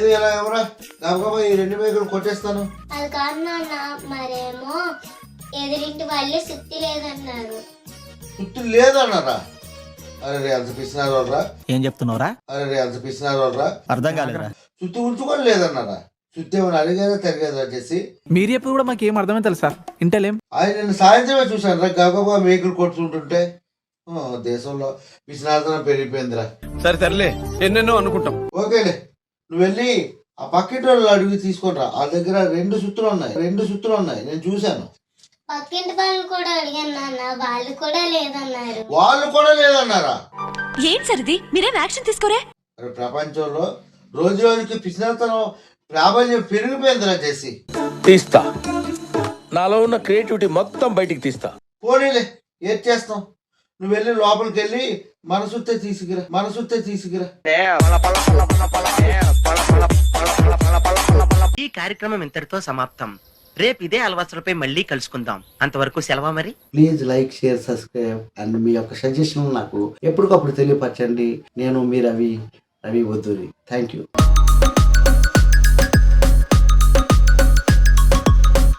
ఏది ఎలా ఎవరా గబగబా ఈ 2 మేకలు కొట్టేస్తాను. అది కాదు నాన్న, మరేమో ఎదురింటి వాళ్ళే సుత్తి లేదన్నారు. సుత్తు లేదన్నారా? అరే అంత పిసినారు వాళ్ళరా. ఏం చెప్తున్నావురా? అరే అంత పిసినారు వాళ్ళరా. అర్థం కాలేదురా. సుత్తు ఉంచుకొని లేదన్నారా? సుత్తి ఏమైనా అడిగేదా తిరిగేదా వచ్చేసి? మీరు ఎప్పుడు కూడా మాకు ఏం అర్థమే తెలుసు సార్, ఇంటలేం. ఆయన నేను సాయంత్రమే చూశాను రా గబగబా మేకలు కొట్టుకుంటుంటే. దేశంలో పిసినార్థనం పెరిగిపోయిందిరా. సరే సర్లే, ఎన్నెన్నో అనుకుంటాం. ఓకేలే, నువ్వు వెళ్ళి ఆ పక్కింటి వాళ్ళు అడిగి తీసుకొని రా. వాళ్ళ దగ్గర 2 సుత్తులు ఉన్నాయి, నేను చూశాను. పక్కింటి వాళ్ళు కూడా అడిగాను నాన్న, వాళ్ళు కూడా లేదన్నారు. వాళ్ళు కూడా లేదన్నారా? ఏం సరిది, మీరేం యాక్షన్ తీసుకోరే? అరే ప్రపంచంలో రోజు రోజుకి పిసినార్థనం ప్రాబల్యం పెరిగిపోయిందిరా చేసి. తీస్తా, నాలో ఉన్న క్రియేటివిటీ మొత్తం బయటికి తీస్తా. పోనీలే, ఏం చేస్తాం. నువ్వు వెళ్ళి లోపలికి వెళ్ళి మనసుతే తీసుకురా. ఈ కార్యక్రమం ఇంతటితో సమాప్తం. రేపు ఇదే అలవాసులపై మళ్ళీ కలుసుకుందాం. అంతవరకు సెలవా మరి. Please like, share, subscribe and మీ యొక్క సజెషన్ నాకు ఎప్పటికప్పుడు తెలియపరచండి. నేను మీ రవి వద్దూరి. Thank you.